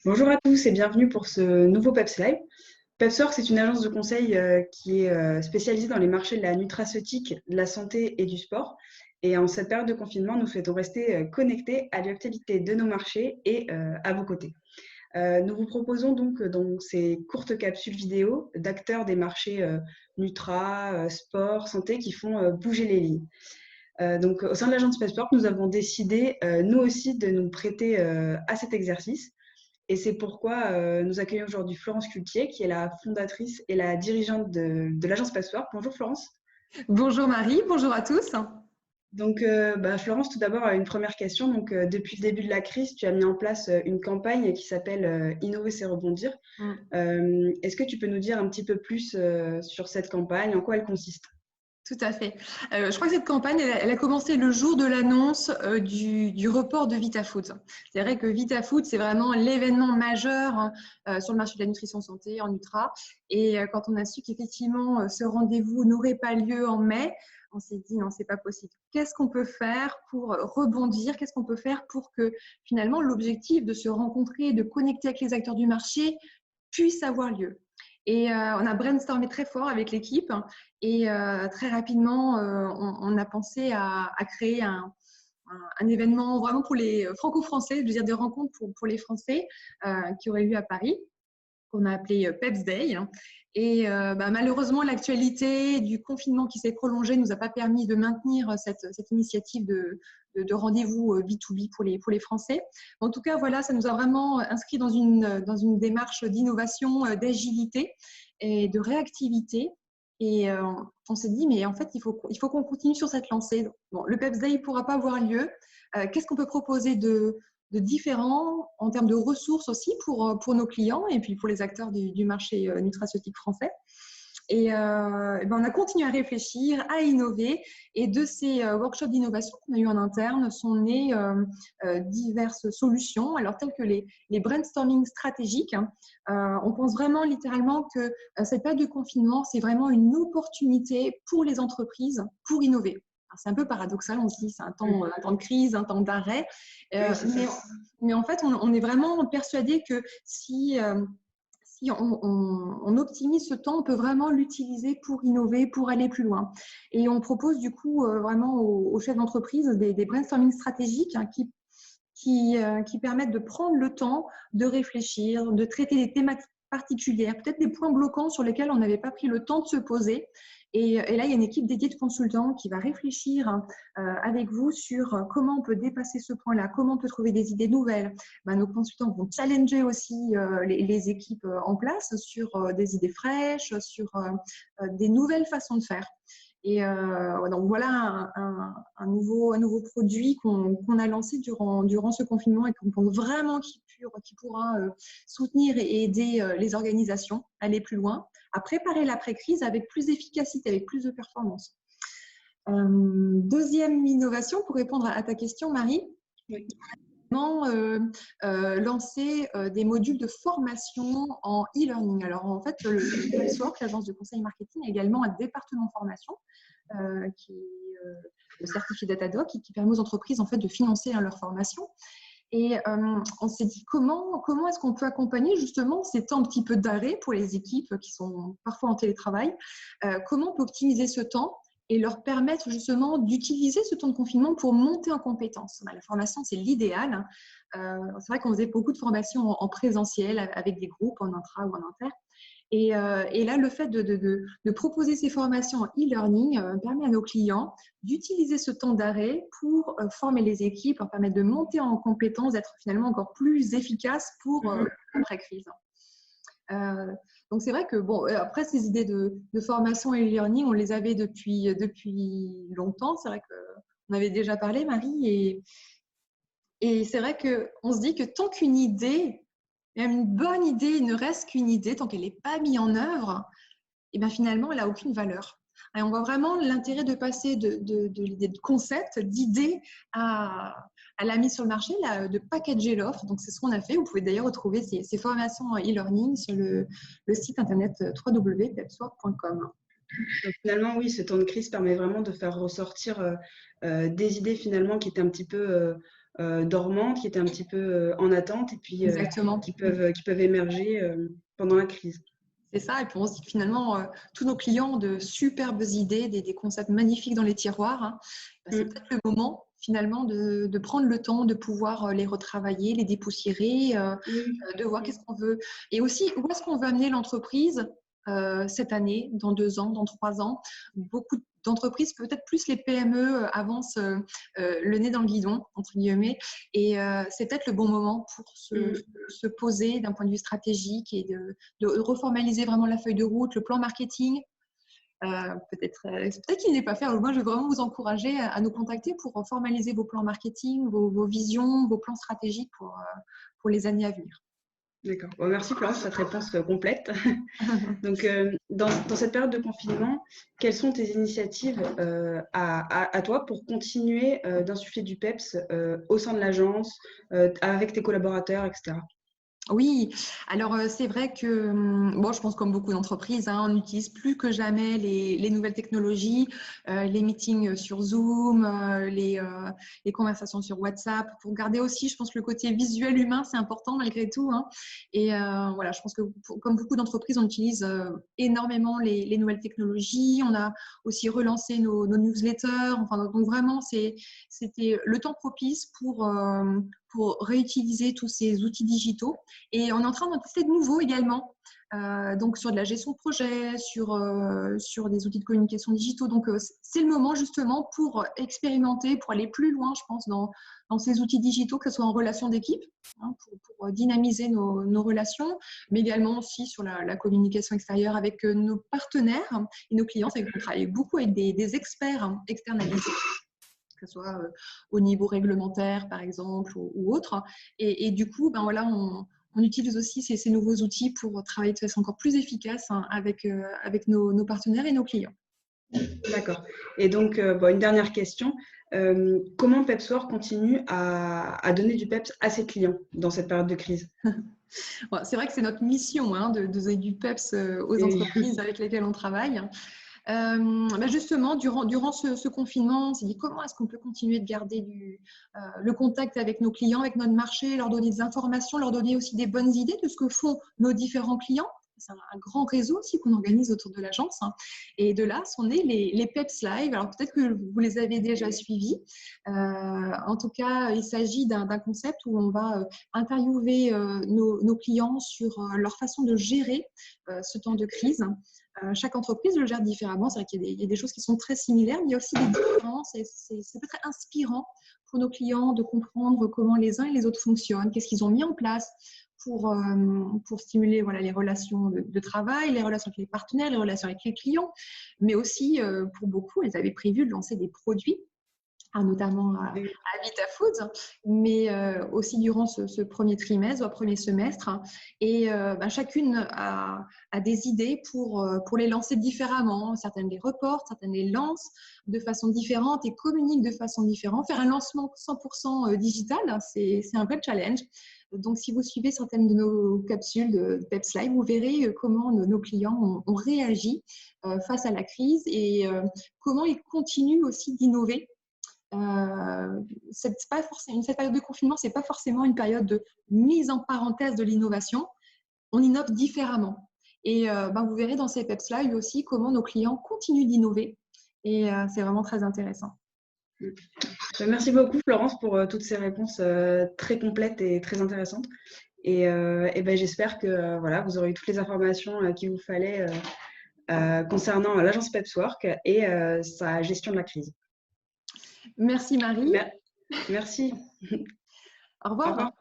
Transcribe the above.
Bonjour à tous et bienvenue pour ce nouveau PEPS Live. PepsWorks, c'est une agence de conseil qui est spécialisée dans les marchés de la nutraceutique, de la santé et du sport. Et en cette période de confinement, nous souhaitons rester connectés à l'actualité de nos marchés et à vos côtés. Nous vous proposons donc dans ces courtes capsules vidéo d'acteurs des marchés sport, santé qui font bouger les lignes. Donc, au sein de l'agence PepsWorks, nous avons décidé, nous aussi, de nous prêter à cet exercice. Et c'est pourquoi nous accueillons aujourd'hui Florence Cultier, qui est la fondatrice et la dirigeante de l'agence PepsWorks. Bonjour Florence. Bonjour Marie, bonjour à tous. Donc, Florence, tout d'abord, une première question. Donc, depuis le début de la crise, tu as mis en place une campagne qui s'appelle Innover, c'est rebondir. Est-ce que tu peux nous dire un petit peu plus sur cette campagne, en quoi elle consiste? Tout à fait. Je crois que cette campagne, elle a commencé le jour de l'annonce du report de VitaFood. C'est vrai que VitaFood, c'est vraiment l'événement majeur sur le marché de la nutrition santé, en Nutra. Et quand on a su qu'effectivement ce rendez-vous n'aurait pas lieu en mai, on s'est dit non, c'est pas possible. Qu'est-ce qu'on peut faire pour rebondir? Qu'est-ce qu'on peut faire pour que finalement l'objectif de se rencontrer, de connecter avec les acteurs du marché puisse avoir lieu? Et on a brainstormé très fort avec l'équipe et très rapidement, on a pensé à créer un événement vraiment pour les franco-français, je veux dire des rencontres pour les Français qui auraient lieu à Paris, qu'on a appelé Peps Day. Et malheureusement, l'actualité du confinement qui s'est prolongé ne nous a pas permis de maintenir cette initiative de rendez-vous B2B pour les Français. En tout cas, voilà, ça nous a vraiment inscrit dans une démarche d'innovation, d'agilité et de réactivité. Et on s'est dit, mais en fait, il faut qu'on continue sur cette lancée. Bon, le Peps Day ne pourra pas avoir lieu. Qu'est-ce qu'on peut proposer de différents en termes de ressources aussi pour nos clients et puis pour les acteurs du marché nutraceutique français. Et on a continué à réfléchir, à innover. Et de ces workshops d'innovation qu'on a eu en interne sont nées diverses solutions, alors telles que les brainstorming stratégiques. On pense vraiment littéralement que cette période de confinement, c'est vraiment une opportunité pour les entreprises pour innover. C'est un peu paradoxal, on se dit c'est un temps de crise, un temps d'arrêt. Mais en fait, on est vraiment persuadé que si on optimise ce temps, on peut vraiment l'utiliser pour innover, pour aller plus loin. Et on propose du coup vraiment aux chefs d'entreprise des brainstorming stratégiques qui permettent de prendre le temps de réfléchir, de traiter des thématiques particulières, peut-être des points bloquants sur lesquels on n'avait pas pris le temps de se poser. Et là, il y a une équipe dédiée de consultants qui va réfléchir avec vous sur comment on peut dépasser ce point-là, comment on peut trouver des idées nouvelles. Nos consultants vont challenger aussi les équipes en place sur des idées fraîches, sur des nouvelles façons de faire. Et donc voilà un nouveau produit qu'on a lancé durant ce confinement et qu'on pense vraiment qui pourra soutenir et aider les organisations à aller plus loin, à préparer l'après-crise avec plus d'efficacité, avec plus de performance. Deuxième innovation, pour répondre à ta question, Marie, Oui. Lancer des modules de formation en e-learning. Alors en fait, le PepsWorks, l'agence de conseil marketing, a également un département formation qui est le certifié Datadoc et qui permet aux entreprises en fait de financer leur formation. Et on s'est dit comment est-ce qu'on peut accompagner justement ces temps un petit peu d'arrêt pour les équipes qui sont parfois en télétravail, comment on peut optimiser ce temps et leur permettre justement d'utiliser ce temps de confinement pour monter en compétences. La formation, c'est l'idéal. C'est vrai qu'on faisait beaucoup de formations en présentiel avec des groupes en intra ou en inter. Et là, le fait de proposer ces formations en e-learning permet à nos clients d'utiliser ce temps d'arrêt pour former les équipes, leur permettre de monter en compétences, d'être finalement encore plus efficaces pour l'après-crise. Donc c'est vrai que après ces idées de formation et e-learning, on les avait depuis longtemps. C'est vrai qu'on avait déjà parlé, Marie, et c'est vrai qu'on se dit que tant qu'une idée, même une bonne idée, ne reste qu'une idée, tant qu'elle n'est pas mise en œuvre, et bien finalement, elle n'a aucune valeur. Et on voit vraiment l'intérêt de passer de l'idée de concept, d'idée à la mise sur le marché, de packager l'offre. Donc, c'est ce qu'on a fait. Vous pouvez d'ailleurs retrouver ces formations en e-learning sur le site internet www.pepsworks.com. Donc, finalement, oui, ce temps de crise permet vraiment de faire ressortir des idées finalement qui étaient un petit peu dormantes, qui étaient un petit peu en attente et puis Exactement. qui peuvent émerger pendant la crise. C'est ça, et puis on se dit que finalement, tous nos clients ont de superbes idées, des concepts magnifiques dans les tiroirs, hein. C'est Mm. peut-être le moment finalement de prendre le temps de pouvoir les retravailler, les dépoussiérer, Oui. de voir qu'est-ce qu'on veut. Et aussi, où est-ce qu'on veut amener l'entreprise cette année, dans 2 ans, dans 3 ans. Beaucoup d'entreprises, peut-être plus les PME, avancent le nez dans le guidon, entre guillemets, et c'est peut-être le bon moment pour Mm. se poser d'un point de vue stratégique et de reformaliser vraiment la feuille de route, le plan marketing. Peut-être qu'il n'est pas fait. Moi, je vais vraiment vous encourager à nous contacter pour formaliser vos plans marketing, vos visions, vos plans stratégiques pour les années à venir. D'accord. Bon, merci Florence pour cette réponse complète. Donc, dans cette période de confinement, quelles sont tes initiatives à toi pour continuer d'insuffler du PEPS au sein de l'agence, avec tes collaborateurs, etc. Oui, alors c'est vrai que, bon, je pense comme beaucoup d'entreprises, hein, on n'utilise plus que jamais les nouvelles technologies, les meetings sur Zoom, les conversations sur WhatsApp, pour garder aussi, je pense, le côté visuel humain, c'est important malgré tout, hein. Et voilà, je pense que comme beaucoup d'entreprises, on utilise énormément les nouvelles technologies. On a aussi relancé nos newsletters. Enfin, donc vraiment, c'était le temps propice pour réutiliser tous ces outils digitaux. Et on est en train d'en tester de nouveaux également, donc sur de la gestion de projet, sur des outils de communication digitaux. Donc, c'est le moment justement pour expérimenter, pour aller plus loin, je pense, dans ces outils digitaux, que ce soit en relation d'équipe, hein, pour dynamiser nos relations, mais également aussi sur la communication extérieure avec nos partenaires et nos clients. C'est qu'on travaille beaucoup avec des experts externalisés, que ce soit au niveau réglementaire, par exemple, ou autre. Et du coup, ben voilà, on utilise aussi ces nouveaux outils pour travailler de façon encore plus efficace, hein, avec nos partenaires et nos clients. D'accord. Et donc, une dernière question. Comment PepsWorks continue à donner du PEPS à ses clients dans cette période de crise? Bon, c'est vrai que c'est notre mission, hein, de donner du PEPS aux Et entreprises avec lesquelles on travaille. Justement, durant ce confinement, on s'est dit comment est-ce qu'on peut continuer de garder le contact avec nos clients, avec notre marché, leur donner des informations, leur donner aussi des bonnes idées de ce que font nos différents clients. C'est un grand réseau aussi qu'on organise autour de l'agence, hein. Et de là sont nés les PEPS Live. Alors peut-être que vous les avez déjà suivis. En tout cas, il s'agit d'un concept où on va interviewer nos clients sur leur façon de gérer ce temps de crise. Chaque entreprise le gère différemment. C'est vrai qu'il y a des choses qui sont très similaires, mais il y a aussi des différences. Et c'est peut-être inspirant pour nos clients de comprendre comment les uns et les autres fonctionnent, qu'est-ce qu'ils ont mis en place pour stimuler, voilà, les relations de travail, les relations avec les partenaires, les relations avec les clients, mais aussi pour beaucoup, ils avaient prévu de lancer des produits, notamment à VitaFoods, mais aussi durant ce premier trimestre, ou premier semestre. Et chacune a des idées pour les lancer différemment. Certaines les reportent, certaines les lancent de façon différente et communiquent de façon différente. Faire un lancement 100% digital, c'est un vrai challenge. Donc, si vous suivez certaines de nos capsules de PEPS Live, vous verrez comment nos clients ont réagi face à la crise et comment ils continuent aussi d'innover. Cette période de confinement, ce n'est pas forcément une période de mise en parenthèse de l'innovation. On innove différemment. Et vous verrez dans ces PEPS Live aussi comment nos clients continuent d'innover. Et c'est vraiment très intéressant. Merci beaucoup Florence pour toutes ces réponses très complètes et très intéressantes. Et j'espère que voilà, vous aurez eu toutes les informations qu'il vous fallait concernant l'agence PepsWorks et sa gestion de la crise. Merci Marie. Merci. Au Au revoir. revoir.